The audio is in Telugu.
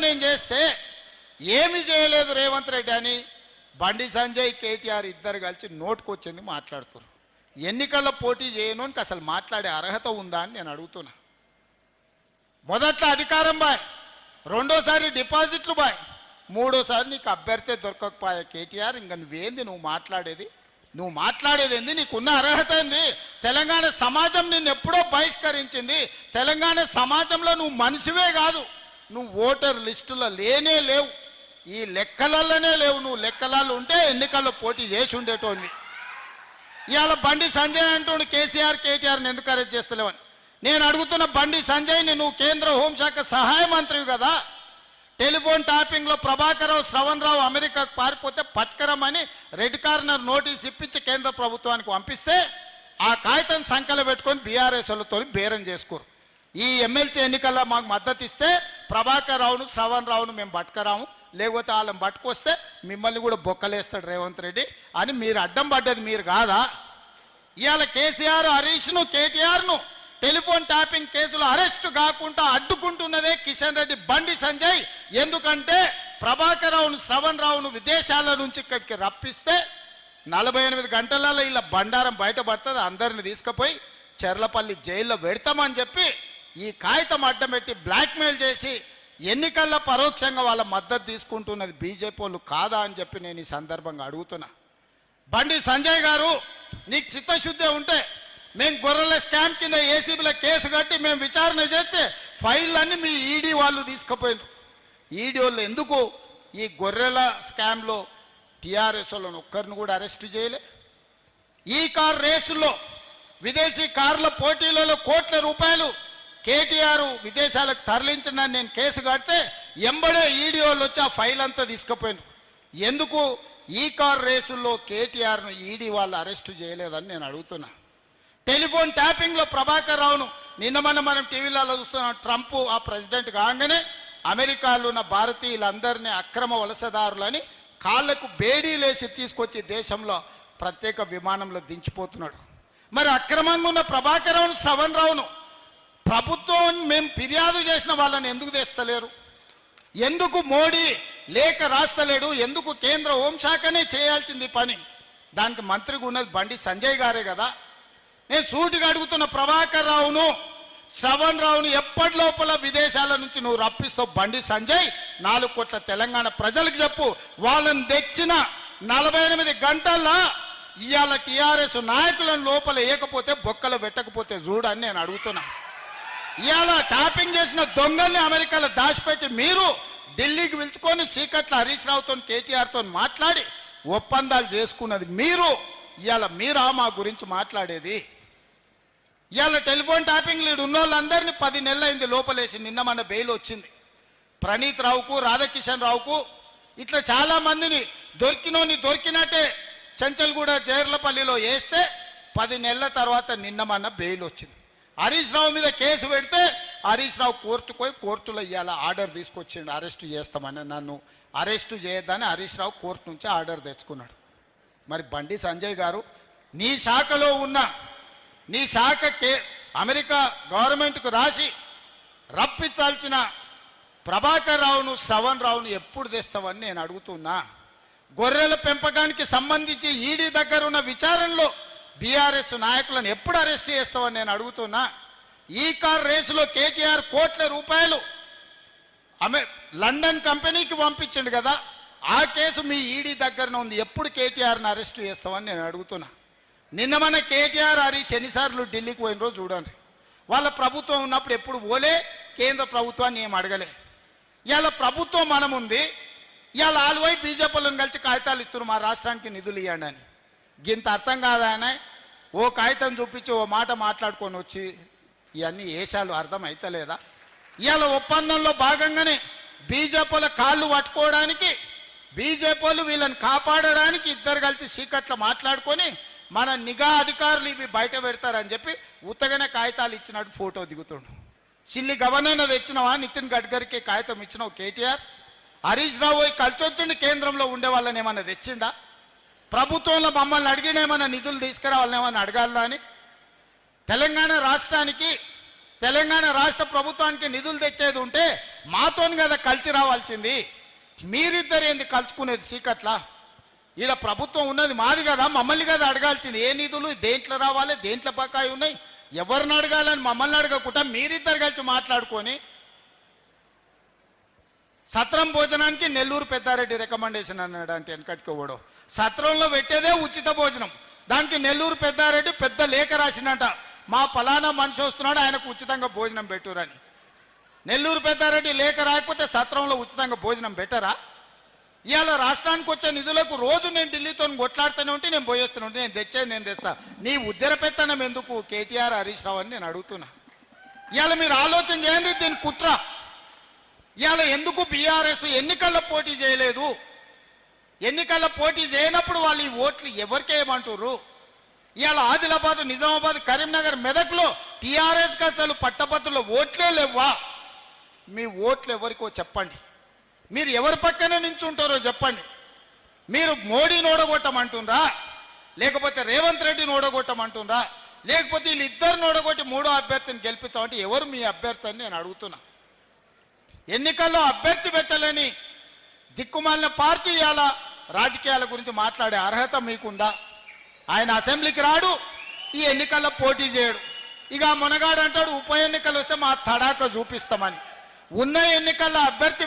నేను చేస్తే ఏమి చేయలేదు రేవంత్ రెడ్డి అని బండి సంజయ్ కేటీఆర్ ఇద్దరు కలిసి నోటుకొచ్చింది మాట్లాడుతారు. ఎన్నికల్లో పోటీ చేయను అని అసలు మాట్లాడే అర్హత ఉందా అని నేను అడుగుతున్నా. మొదట్లో అధికారం బాయ్, రెండోసారి డిపాజిట్లు బాయ్, మూడోసారి నీకు అభ్యర్థి దొరకకపోయా కేటీఆర్. ఇంకా నువ్వేంది నువ్వు మాట్లాడేది ఏంది? నీకున్న అర్హత ఏంది? తెలంగాణ సమాజం నిన్ను ఎప్పుడో బహిష్కరించింది. తెలంగాణ సమాజంలో నువ్వు మనిషివే కాదు, నువ్వు ఓటర్ లిస్టులో లేనే లేవు, ఈ లెక్కలలోనే లేవు. నువ్వు లెక్కలలో ఉంటే ఎన్నికల్లో పోటీ చేసి ఉండేటోని. ఇవాళ బండి సంజయ్ అంటూ కేటీఆర్ని ఎందుకు అరెస్ట్ చేస్తలేవని నేను అడుగుతున్న. బండి సంజయ్ని నువ్వు కేంద్ర హోంశాఖ సహాయ మంత్రివి కదా, టెలిఫోన్ ట్యాపింగ్లో ప్రభాకర్ రావు శ్రవణ్ రావు అమెరికాకు పారిపోతే పట్కరమని రెడ్ కార్నర్ నోటీస్ ఇప్పించి కేంద్ర ప్రభుత్వానికి పంపిస్తే ఆ కాగితం సంఖ్యలో పెట్టుకొని బీఆర్ఎస్ వాళ్ళతో బేరం చేసుకోరు. ఈ ఎమ్మెల్సీ ఎన్నికల్లో మాకు మద్దతు ఇస్తే ప్రభాకర్ రావును శ్రవణ్ రావును మేము పట్టుకరాము, లేకపోతే వాళ్ళని పట్టుకొస్తే మిమ్మల్ని కూడా బొక్కలేస్తాడు రేవంత్ రెడ్డి అని మీరు అడ్డం పడ్డది మీరు కాదా? ఇవాళ కేసీఆర్ హరీష్ను కేటీఆర్ను టెలిఫోన్ ట్యాపింగ్ కేసులో అరెస్టు కాకుండా అడ్డుకుంటున్నదే కిషన్ రెడ్డి బండి సంజయ్. ఎందుకంటే ప్రభాకర్ రావును శ్రవణ్ రావును విదేశాల నుంచి ఇక్కడికి రప్పిస్తే 48 గంటలలో ఇలా బండారం బయటపడుతుంది, అందరిని తీసుకుపోయి చెర్లపల్లి జైల్లో పెడతామని చెప్పి ఈ కాగితం అడ్డం పెట్టి బ్లాక్మెయిల్ చేసి ఎన్నికల్లో పరోక్షంగా వాళ్ళ మద్దతు తీసుకుంటున్నది బీజేపీ వాళ్ళు కాదా అని చెప్పి నేను ఈ సందర్భంగా అడుగుతున్నా. బండి సంజయ్ గారు, నీకు చిత్తశుద్ధి ఉంటే మేము గొర్రెల స్కామ్ కింద ఏసీబీలో కేసు కట్టి మేము విచారణ చేస్తే ఫైళ్ళన్నీ మీ ఈడీ వాళ్ళు తీసుకుపోయినారు. ఈడీ వాళ్ళు ఎందుకు ఈ గొర్రెల స్కామ్లో టీఆర్ఎస్ వాళ్ళని ఒక్కరిని కూడా అరెస్ట్ చేయలే? ఈ కార్ రేసుల్లో విదేశీ కార్ల పోటీలలో కోట్ల రూపాయలు కేటీఆర్ విదేశాలకు తరలించిన నేను కేసు కడితే ఎంబడే ఈడీ వాళ్ళు వచ్చి ఆ ఫైల్ అంతా తీసుకుపోయినారు. ఎందుకు ఈ కార్ రేసుల్లో కేటీఆర్ను ఈడీ వాళ్ళు అరెస్టు చేయలేదని నేను అడుగుతున్నా. టెలిఫోన్ ట్యాపింగ్లో ప్రభాకర్ రావును నిన్న మనం టీవీలలో చూస్తున్నాం. ట్రంప్ ఆ ప్రెసిడెంట్ కాగానే అమెరికాలో ఉన్న భారతీయులందరినీ అక్రమ వలసదారులని కాళ్లకు బేడీలేసి తీసుకొచ్చి దేశంలో ప్రత్యేక విమానంలో దించిపోతున్నాడు. మరి అక్రమంగా ఉన్న ప్రభాకర్ రావును శ్రవణ్ రావును ప్రభుత్వం మేము ఫిర్యాదు చేసిన వాళ్ళని ఎందుకు తెస్తలేరు? ఎందుకు మోడీ లేఖ రాస్తలేడు? ఎందుకు కేంద్ర హోంశాఖనే చేయాల్సింది పని? దానికి మంత్రిగా ఉన్నది బండి సంజయ్ గారే కదా. నేను సూటిగా అడుగుతున్న, ప్రభాకర్ రావును శ్రవణ్ రావును ఎప్పటి లోపల విదేశాల నుంచి నువ్వు రప్పిస్తావు? బండి సంజయ్ 4 కోట్ల తెలంగాణ ప్రజలకు చెప్పు. వాళ్ళని తెచ్చిన 48 గంటల్లో ఇవాళ టీఆర్ఎస్ నాయకులను లోపల వేయకపోతే బొక్కలు పెట్టకపోతే చూడని నేను అడుగుతున్నా. ఇవాళ ట్యాపింగ్ చేసిన దొంగల్ని అమెరికాలో దాచిపెట్టి మీరు ఢిల్లీకి పిలుచుకొని సీకట్ల హరీష్ రావుతో కేటీఆర్తో మాట్లాడి ఒప్పందాలు చేసుకున్నది మీరు. ఇవాళ మీరా మా గురించి మాట్లాడేది? ఇవాళ టెలిఫోన్ ట్యాపింగ్ లీడ్ ఉన్న వాళ్ళందరినీ 10 నెలలైంది లోపలేసి. నిన్న మన బెయిల్ వచ్చింది. ప్రణీత్ రావుకు, రాధాకిషన్ రావుకు, ఇట్లా చాలామందిని దొరికినట్టే చెంచల్గూడ జైర్లపల్లిలో వేస్తే 10 నెలల తర్వాత నిన్న మన బెయిల్ వచ్చింది. హరీష్ రావు మీద కేసు పెడితే హరీష్ రావు కోర్టుకు పోయి కోర్టులో ఇవాళ ఆర్డర్ తీసుకొచ్చిండు, అరెస్టు చేస్తామని. నన్ను అరెస్టు చేయొద్దని హరీష్ రావు కోర్టు నుంచి ఆర్డర్ తెచ్చుకున్నాడు. మరి బండి సంజయ్ గారు, నీ శాఖలో ఉన్న నీ శాఖ అమెరికా గవర్నమెంట్కు రాసి రప్పించాల్సిన ప్రభాకర్ రావును శ్రవణ్ రావును ఎప్పుడు తెస్తావని నేను అడుగుతున్నా. గొర్రెల పెంపకానికి సంబంధించి ఈడీ దగ్గర ఉన్న విచారణలో బీఆర్ఎస్ నాయకులను ఎప్పుడు అరెస్ట్ చేస్తావని నేను అడుగుతున్నా. ఈ కార్ రేసులో కేటీఆర్ కోట్ల రూపాయలు లండన్ కంపెనీకి పంపించండు కదా, ఆ కేసు మీ ఈడీ దగ్గరనే ఉంది. ఎప్పుడు కేటీఆర్ని అరెస్ట్ చేస్తామని నేను అడుగుతున్నా. నిన్న మన కేటీఆర్ హరీష్ ఎన్నిసార్లు ఢిల్లీకి పోయిన రోజు చూడండి. వాళ్ళ ప్రభుత్వం ఉన్నప్పుడు ఎప్పుడు పోలే, కేంద్ర ప్రభుత్వాన్ని ఏం అడగలే. ఇవాళ ప్రభుత్వం మనం ఉంది, ఇవాళ ఆలువై బీజేపీలను కలిసి కాగితాలు ఇస్తున్నారు మా రాష్ట్రానికి నిధులు ఇవ్వండి అని. గింత అర్థం కాదానే ఓ కాగితం చూపించి ఓ మాట మాట్లాడుకొని వచ్చి ఇవన్నీ ఏషాలు అర్థం అవుతలేదా? ఇవాళ ఒప్పందంలో భాగంగానే బీజేపీల కాళ్ళు పట్టుకోవడానికి, బీజేపీలు వీళ్ళని కాపాడడానికి ఇద్దరు కలిసి సీకట్లో మాట్లాడుకొని మన నిఘా అధికారులు ఇవి బయట పెడతారని చెప్పి ఉత్తగానే కాగితాలు ఇచ్చినట్టు ఫోటో దిగుతుండు. సిల్లి గవర్నర్ తెచ్చినవా? నితిన్ గడ్కరీకి కాగితం ఇచ్చినావు కేటీఆర్? హరీష్ రావు కలిసి వచ్చిండి కేంద్రంలో ఉండే వాళ్ళని ఏమన్నా తెచ్చిండా? ప్రభుత్వంలో మమ్మల్ని అడిగిన ఏమన్నా నిధులు తీసుకురావాలని ఏమన్నా అడగాలా అని? తెలంగాణ రాష్ట్రానికి తెలంగాణ రాష్ట్ర ప్రభుత్వానికి నిధులు తెచ్చేది ఉంటే మాతోని కదా కలిసి రావాల్సింది. మీరిద్దరు ఏంది కలుసుకునేది సీకట్లా? ఈడ ప్రభుత్వం ఉన్నది మాది కదా, మమ్మల్ని కదా అడగాల్సింది. ఏ నిధులు దేంట్లో రావాలి, దేంట్లో బకాయి ఉన్నాయి, ఎవరిని అడగాలని మమ్మల్ని అడగకుండా మీరిద్దరు కలిసి మాట్లాడుకొని సత్రం భోజనానికి నెల్లూరు పెద్దారెడ్డి రికమెండేషన్ అన్నాడు. అంటే వెనకట్టుకోవడు సత్రంలో పెట్టేదే ఉచిత భోజనం, దానికి నెల్లూరు పెద్దారెడ్డి పెద్ద లేఖ రాసినట, మా ఫలానా మనిషి వస్తున్నాడు ఆయనకు ఉచితంగా భోజనం పెట్టురని. నెల్లూరు పెద్దారెడ్డి లేఖ రాకపోతే సత్రంలో ఉచితంగా భోజనం పెట్టరా? ఇవాళ రాష్ట్రానికి వచ్చే నిధులకు రోజు నేను ఢిల్లీతో కొట్లాడుతూనే ఉంటే, నేను పోయేస్తూనే ఉంటే, నేను తెచ్చేది నేను తెస్తా, నీ ఉద్దర పెత్తనం ఎందుకు కేటీఆర్ హరీష్ రావు అని నేను అడుగుతున్నా. ఇవాళ మీరు ఆలోచన చేయండి, దీని కుట్ర. ఇవాళ ఎందుకు బీఆర్ఎస్ ఎన్నికల్లో పోటీ చేయలేదు? ఎన్నికల్లో పోటీ చేయనప్పుడు వాళ్ళు ఈ ఓట్లు ఎవరికి వేయమంటారు? ఇవాళ ఆదిలాబాద్, నిజామాబాద్, కరీంనగర్, మెదక్లో టీఆర్ఎస్కి అసలు పట్టభద్రుల ఓట్లే లేవా? మీ ఓట్లు ఎవరికో చెప్పండి, మీరు ఎవరి పక్కన నించుంటారో చెప్పండి. మీరు మోడీని ఓడగొట్టమంటుండ్రా, లేకపోతే రేవంత్ రెడ్డిని ఓడగొట్టమంటుండ్రా, లేకపోతే వీళ్ళిద్దరిని ఓడగొట్టి మూడో అభ్యర్థిని గెలిపించామంటే ఎవరు మీ అభ్యర్థి అని నేను అడుగుతున్నా. ఎన్నికల్లో అభ్యర్థి పెట్టలేని దిక్కుమాలిన పార్టీ ఇవాళ రాజకీయాల గురించి మాట్లాడే అర్హత మీకుందా? ఆయన అసెంబ్లీకి రాడు, ఈ ఎన్నికల్లో పోటీ చేయడు. ఇక మునగాడు అంటాడు ఉప ఎన్నికలు వస్తే మా తడాక చూపిస్తామని. ఉన్న ఎన్నికల్లో అభ్యర్థి